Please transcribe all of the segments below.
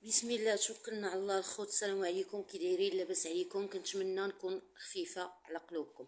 بسم الله، توكلنا على الله. الخوت السلام عليكم، كي دايرين؟ لاباس عليكم؟ كنتمنى نكون خفيفه على قلوبكم.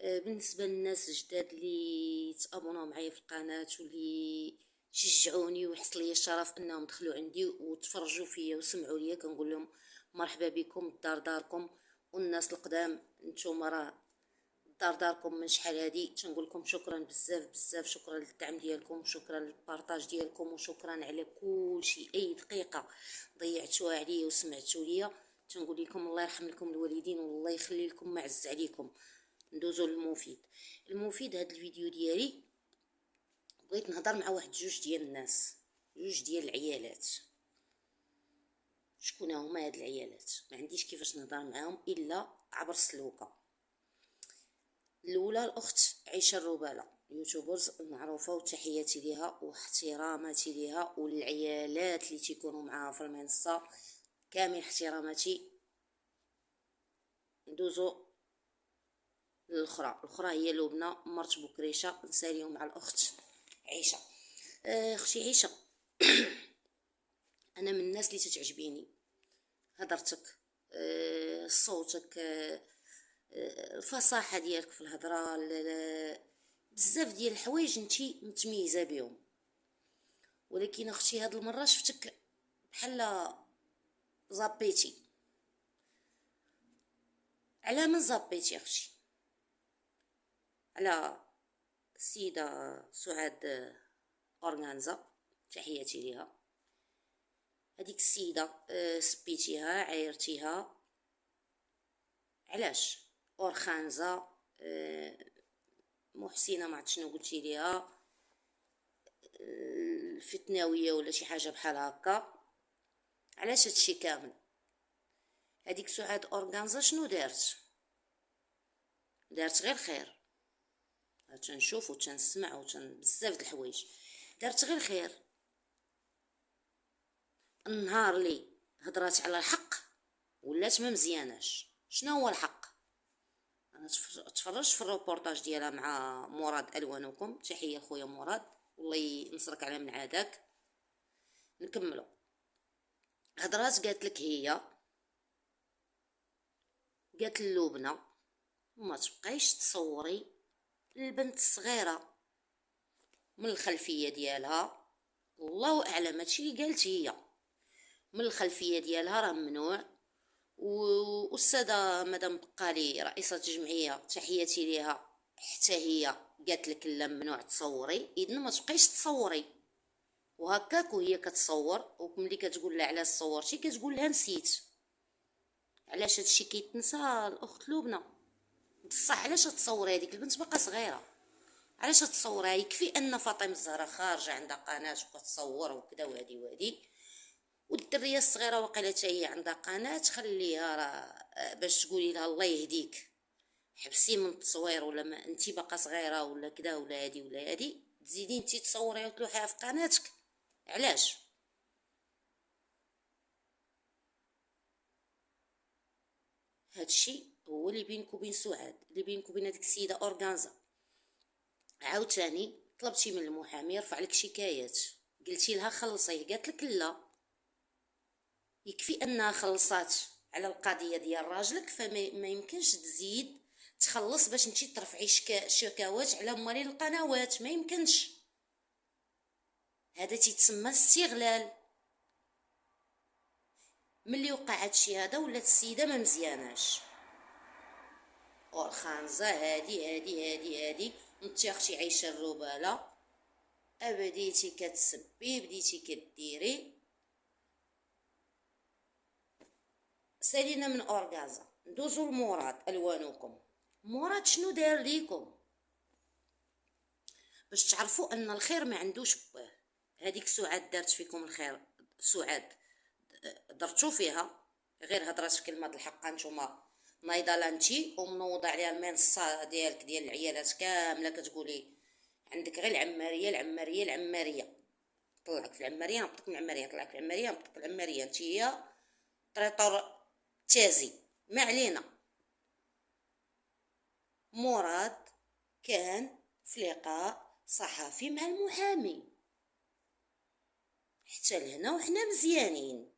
بالنسبه للناس الجداد اللي تابوناو معايا في القناه واللي شجعوني ويحصل لي الشرف انهم دخلوا عندي وتفرجوا فيا وسمعوا ليا، كنقول لهم مرحبا بكم، الدار داركم. والناس القدام نتوما راه الدار داركم من شحال هادي. تنقول لكم شكرا بزاف بزاف، شكرا للدعم ديالكم، شكرا للبارطاج ديالكم، وشكرا على كل شيء. اي دقيقه ضيعتوها عليا وسمعتوا ليا تنقول لكم الله يرحم لكم الوالدين والله يخلي لكم ما عز عليكم. ندوزو للمفيد. المفيد هذا الفيديو ديالي بغيت نهضر مع واحد جوج ديال الناس، جوج ديال العيالات. شكون هما هاد العيالات؟ ما عنديش كيفاش نهضر معاهم الا عبر السلوكه. الاولى الاخت عيشه الرباله، يوتيوبرز معروفه، وتحياتي ليها واحتراماتي ليها والعيالات اللي تيكونوا معاها في المنصه، كامل احتراماتي. ندوزو الاخرى هي لبنى مرت بكريشه، نساليو مع الاخت عيشه. اختي عيشه، انا من الناس اللي تتعجبيني هضرتك، صوتك، الفصاحه ديالك في الهضره، بزاف ديال الحوايج نتي متميزه بهم. ولكن اختي هاد المره شفتك بحال زابيتي. على من زابيتي اختي؟ على السيده سعاد اورغانزا، تحياتي ليها. هذيك السيده سبيتيها، عايرتيها، علاش؟ اورخانزا، محسنه، ما عرفت شنو قلتي ليها، الفتناويه ولا شي حاجه بحال هكا. علاش هادشي كامل؟ هذيك سعاد اورغانزا شنو دارت؟ دارت غير خير. تنشوف وتنسمع بزاف د الحوايج، دارت غير خير. النهار لي هضرات على الحق ولات ما مزياناش. شنو هو الحق؟ انا تفرجت في الروبورتاج ديالها مع مراد الوانكم، تحيه خويا مراد، والله ينصرك على من عاداك. نكملوا. هضرات قالت لك، هي قالت للبنى ما تبقايش تصوري البنت الصغيره من الخلفيه ديالها. والله اعلم هادشي اللي قالت هي، من الخلفيه ديالها راه ممنوع. واستاذه مدام بقالي رئيسه الجمعيه، تحياتي ليها، حتى هي قالت لك لا، ممنوع تصوري، اذن ما تبقايش تصوري. وهكاك وهي كتصور، وملي كتقول لها علاش صورتي كتقول لها نسيت. علاش هادشي كيتنسى الاخت لبنى؟ بصح علاش تصوري هذيك البنت باقا صغيره؟ علاش تصورها؟ يكفي ان فاطمه الزهراء خارجه عندها قناه وكتصور وكذا وهادي والدريه الصغيره واقيلا حتى هي عندها قناه. خليها راه باش تقولي لها الله يهديك، حبسي من التصوير، ولا ما انتي باقا صغيره ولا كذا ولا هادي ولا هادي، تزيدي انتي تصوري وتلوحيها في قناتك. علاش؟ هادشي هو اللي بينك وبين سعاد، اللي بينك وبين هذيك السيده اورغانزا. عاوتاني طلبتي من المحامي يرفع لك شكايات، قلتي لها خلصيه، قالت لك لا. يكفي انها خلصات على القضيه ديال راجلك، فما يمكنش تزيد تخلص باش انتي ترفعي شكاوات على موالين القنوات. ما يمكنش، هذا تيتسمى استغلال. ملي وقع هادشي هذا ولات السيده ما مزياناش. خانزه هادي نتي اختي عايشه الرباله، بديتي كتسبي، بديتي كديري. سالينا من اورغازا، ندوزو لمراد الوانكم. مراد شنو دار ليكم؟ باش تعرفوا ان الخير ما عندوش باه. هذيك سعاد دارت فيكم الخير، سعاد درتو فيها، غير هضرات في كلمه الحق. نتوما نايضه لانتي ومنوضه عليها المنصه ديالك ديال العيالات كامله، كتقولي عندك غير العماريه. طلعك في العماريه نبطك من العماريه، طلعك في العماريه نبطك في العماريه. نتيا طريطور تازي. ما علينا. مراد كان في لقاء صحفي مع المحامي، حتى لهنا وحنا مزيانين.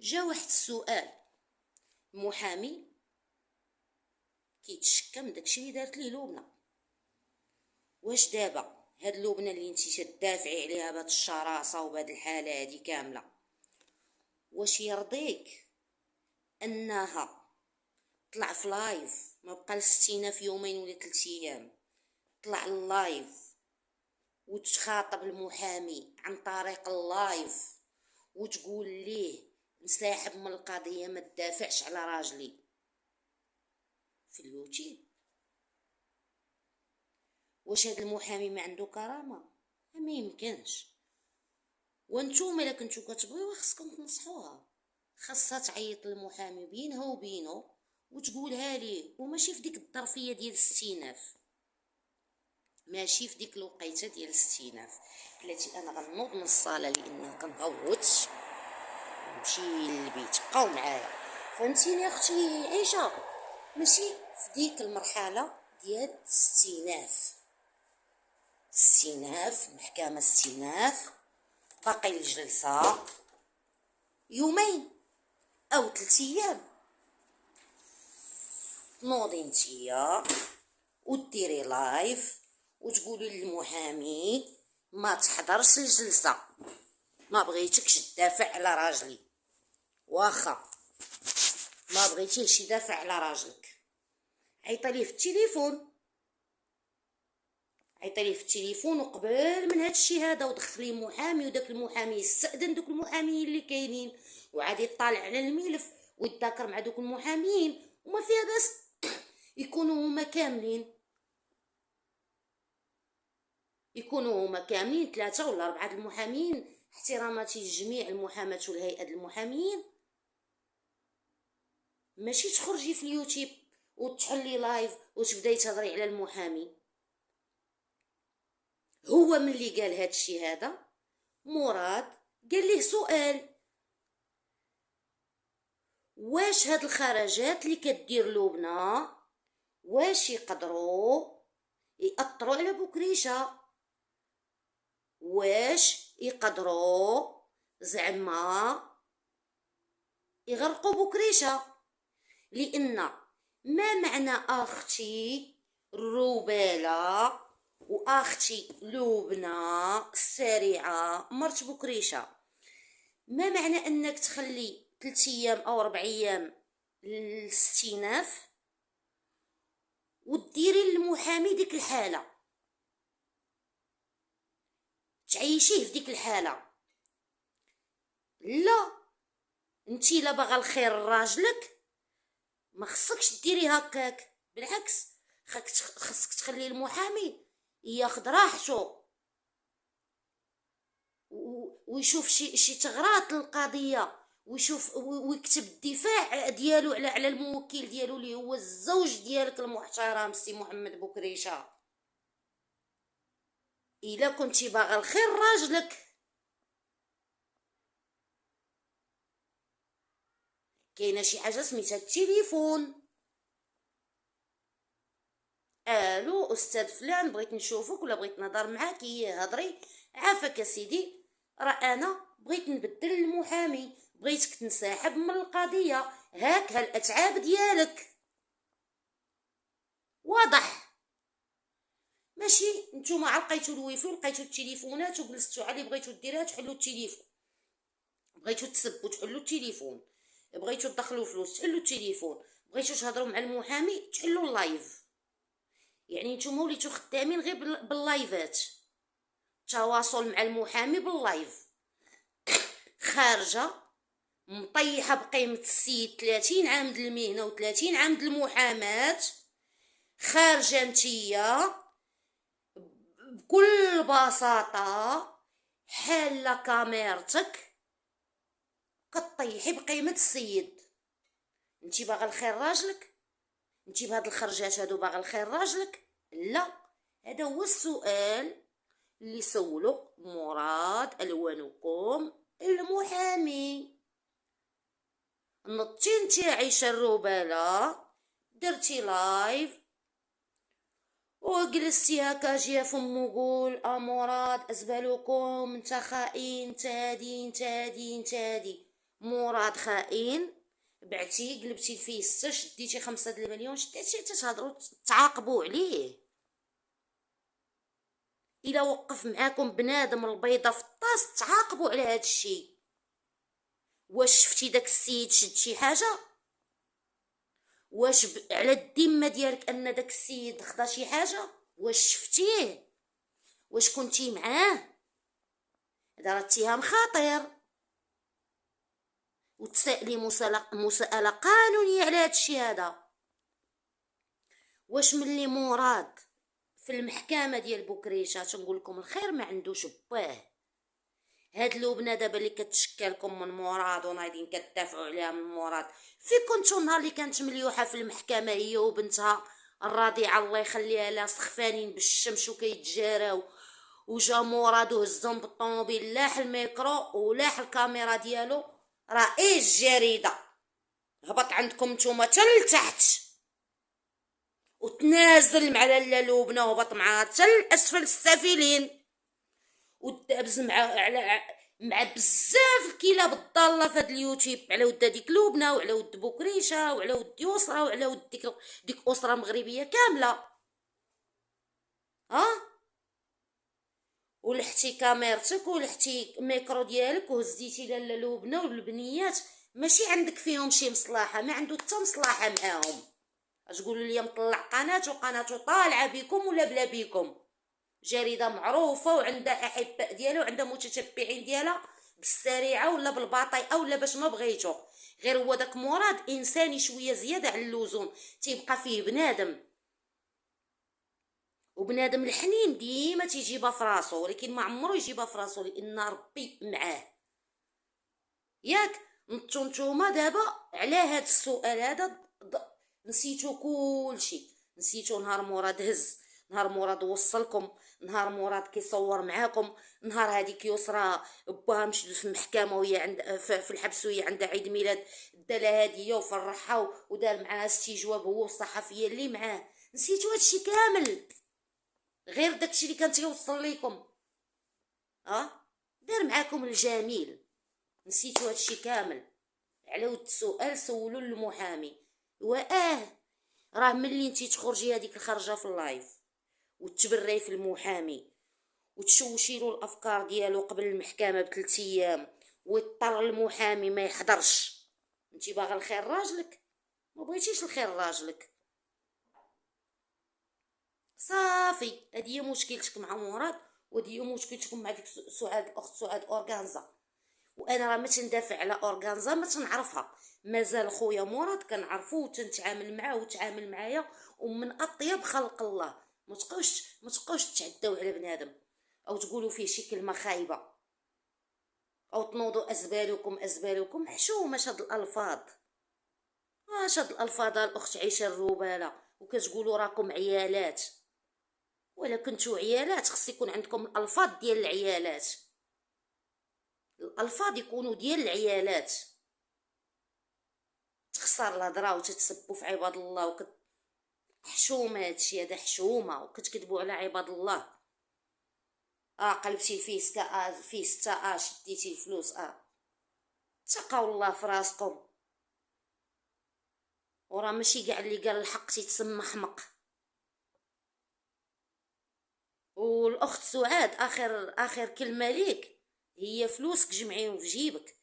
جا واحد السؤال، المحامي كيتشكى من داكشي اللي دارت ليه لبنى. واش دابا هاد لبنى اللي نتي تدافعي عليها بهاد الشراسه وبهاد الحاله هادي كامله، واش يرضيك انها طلع في لايف ما بقى لستينا في يومين ولا 3 ايام، طلع اللايف وتخاطب المحامي عن طريق اللايف وتقول ليه نساحب من القضيه ما تدافعش على راجلي في اليوتيوب؟ واش هاد المحامي ما عنده كرامه؟ ما يمكنش. وانتوما الا كنتو كتبغيوها خصكم تنصحوها، خاصها تعيط للمحامي بينها وبينه وتقولها ليه، وماشي في ديك الظرفيه ديال الاستئناف، ماشي في ديك الوقيته ديال الاستئناف. بلاتي انا غنوض من الصاله لان كنغوت نمشي للبيت، بقاو معايا. فهمتيني اختي عيشه؟ ماشي في ديك المرحله ديال استئناف محكمه استئناف، باقي الجلسه يومين او 3 ايام، تنوضي نتيا وديري لايف وتقولي للمحامي ما تحضرش الجلسه، ما بغيتكش تدافع على راجلي، واخا ما بغيتيش يدافع على راجلك، عيطي ليه في التليفون وقبل من هادشي هذا ودخلي محامي، وداك المحامي يستأذن دوك المحاميين اللي كاينين وعاد يطالع على الملف ويتذاكر مع دوك المحاميين، وما فيها باس يكونوا هما كاملين 3 ولا 4 المحامين، احتراماتي لجميع المحاماة والهيئة المحاميين. ماشي تخرجي في اليوتيوب وتحلي لايف وتبداي تهضري على المحامي. هو من اللي قال هادشي هذا مراد قال ليه سؤال، واش هاد الخرجات اللي كدير لبنى واش يقدروا يأثروا على بكريشه؟ واش يقدروا زعما يغرقوا بكريشه؟ لان ما معنى اختي الروباله واختي لبنى السريعه مرت بكريشه، ما معنى انك تخلي 3 ايام او 4 ايام للاستئناف وديري للمحامي ديك الحاله، تعيشيه في ديك الحاله؟ لا، انتي لا باغا الخير لراجلك ما خصكش ديري هكاك، بالعكس خصك تخلي المحامي ياخذ راحته ويشوف شي تغراط للقضيه، ويشوف ويكتب الدفاع ديالو على الموكل ديالو اللي هو الزوج ديالك المحترم سي محمد بكريشه. الا كنتي باغا الخير راجلك، كاينه شي حاجه سميتها التليفون. الو استاذ فلان، بغيت نشوفك ولا بغيت نهضر معاك، هضري. عافاك يا سيدي، راه انا بغيت نبدل المحامي، بغيتك تنسحب من القضيه، هاك هالاتعاب ديالك واضح. ماشي نتوما علقيتو الويفي ولقيتو التليفونات وجلستو على اللي بغيتو ديروها تحلو التليفون، بغيتو تسبوا تحلو التليفون، بغيتو تدخلوا فلوس تحلو التليفون، بغيتو تهضروا مع المحامي تحلو اللايف. يعني نتوما وليتو خدامين غير باللايفات، تواصل مع المحامي باللايف. خارجه مطيحه بقيمه السيد 30 عام د المهنه و30 عام د المحاماه، خارجه نتيا بكل بساطه حاله كاميرتك كطيحي بقيمه السيد. انتي باغا الخير راجلك؟ انتي بهاد الخرجات هادو باغا الخير راجلك؟ لا، هذا هو السؤال اللي سولو مراد الوانكم المحامي. نطي نتي عيشه الروباله، درتي لايف وجلستي هكا جيا فمو قول مراد ازبالكم انت خائن انت هادي انت هادي انت هادي، مراد خائن، بعتي قلبتي الفيستا، شديتي 5 المليون، شديتي تتهضروا تعاقبوا عليه. الا وقف معاكم بنادم البيضه في الطاس تعاقبوا على هذا الشيء. واش شفتي داك السيد شد شي حاجه؟ واش على الذمه ديالك ان داك السيد خدا شي حاجه؟ واش شفتيه؟ واش كنتي معاه؟ هذا راه اتهام خطير، وتسالي مساءله قانونيه على هذا الشيء هذا. واش ملي مراد في المحكمه ديال بوكريشه، تنقول لكم الخير ما عندوش باه، هاد اللبنه دابا اللي كتشكلكم من مراد ونايضين كتدافعوا عليها من مراد، في كنتو نهار اللي كانت مليوحه في المحكمه هي وبنتها الرضيعه الله يخليها لها سخفانين بالشمس وكيتجاراو، وجا مراد وهزهم بالطوموبيل، لاح الميكرو ولاح الكاميرا ديالو، رئيس جريده هبط عندكم نتوما حتى لتحت وتنازل مع لاله لبنى وهبط معاها حتى لاسفل السافلين، ودابز مع بزاف الكلاب الضاله في هذا اليوتيوب على ود هذيك لبنى وعلى ود بوكريشه وعلى ود يسرى وعلى ود ديك اسره مغربيه كامله. ها ولحتي كاميرتك ولحتي ميكرو ديالك وهزيتي لاله لبنى والبنيات، ماشي عندك فيهم شي مصلحه، ما عنده حتى مصلحه معاهم. تقولوا لي مطلع قناه وقناته طالعه بكم ولا بلا بكم، جريده معروفه وعندها احباء ديالها وعندها متتبعين ديالها بالسريعه ولا بالبطيئه ولا باش ما بغيتو، غير هو داك مراد انساني شويه زياده على اللزوم، تيبقى فيه بنادم، وبنادم الحنين ديما تيجيبها في راسو، ولكن ما عمرو يجيبها في راسو لان ربي معاه. ياك نتو نتوما دابا على هاد السؤال هذا نسيتو كلشي، نسيتو نهار مراد هز، نهار مراد وصلكم، نهار مراد كيصور معاكم، نهار هذيك يسرى باها مشات في المحكمه وهي عند في الحبس وهي عندها عيد ميلاد، دالها هديه وفرحها ودار معاها استجواب هو والصحفيه اللي معاه. نسيتو هادشي كامل، غير داكشي اللي كان تيوصل ليكم دار معاكم الجميل، نسيتو هادشي كامل. على ود السؤال سولو المحامي، راه ملي انتي تخرجي هذيك الخرجه في اللايف وتبري في المحامي وتشوشي له الافكار ديالو قبل المحكمه ب3 ايام ويضطر المحامي ما يحضرش، انتي باغا الخير راجلك، ما بغيتيش الخير راجلك، صافي. هذه هي مشكلتك مع مراد، وهذه هي مشكلتكم مع ديك سعاد الاخت سعاد اورغانزا. وانا راه ما تندافع على اورغانزا، ما تنعرفها، مازال خويا مراد كنعرفو وتنتعامل معاه وتعامل معايا ومن اطيب خلق الله. ما تبقاوش تعداو على بنادم او تقولوا فيه شي كلمه خايبه او تنوضوا ازبالكم حشومه هاد الالفاظ. هاد الالفاظ الاخت عيشه الروباله، وكتقولوا راكم عيالات، ولا كنتو عيالات خص يكون عندكم الالفاظ ديال العيالات، الالفاظ يكونوا ديال العيالات. تخسر الهضره وتتسبوا في عباد الله حشومه، هادشي هذا حشومه، وكتكذبوا على عباد الله. قلبتي فيسكا فيستا شديتي الفلوس تقاو الله في راسكم. وراه ماشي كاع اللي قال الحق تيتسمى حمق. والاخت سعاد اخر كلمه ليك هي فلوسك جمعيهم في جيبك.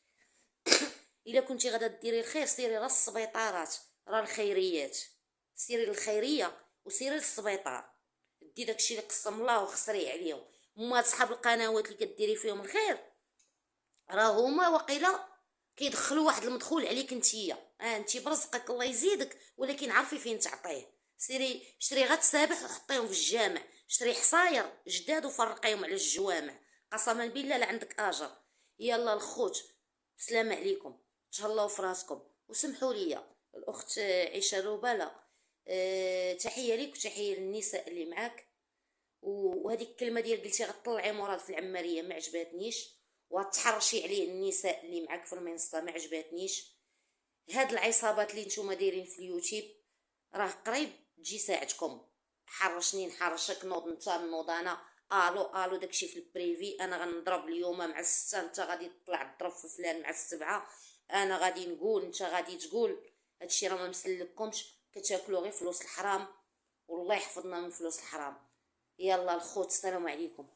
الا كنتي غادا ديري الخير سيري للسبيطارات، راه الخيريات، سيري للخيريه وسيري للسبيطار، دي داكشي اللي قسم الله وخسري عليهم. هما صحاب القنوات اللي كديري فيهم الخير راه هما وقيلا كيدخلوا واحد المدخول عليك نتيا، انتي برزقك الله يزيدك، ولكن عرفي فين تعطيه. سيري شري غير السابح وحطيهم في الجامع، شري حصاير جداد وفرقيهم على الجوامع، قسما بالله لا عندك اجر. يلا الخوت، السلام عليكم، تهلاو في راسكم وسمحوا لي الاخت عيشه روباله. تحيه ليك وتحيه للنساء اللي معاك. وهذيك الكلمه ديال قلتي غطلعي مراد في العماريه ما عجباتنيش، وتحرشي عليه النساء اللي معاك في المنصه ما عجباتنيش. هاد العصابات اللي نتوما دايرين في اليوتيوب راه قريب تجي ساعتكم، حرشني نحرشك، نوض نتا نوض انا، الو داكشي في البريفي، انا غنضرب اليوم مع 6، انت غادي تطلع تضرب في فلان مع 7، انا غادي نقول، نتا غادي تقول، هادشي راه ما مسلككمش، كتاكلوا غير فلوس الحرام، والله يحفظنا من فلوس الحرام. يلا الخوت، السلام عليكم.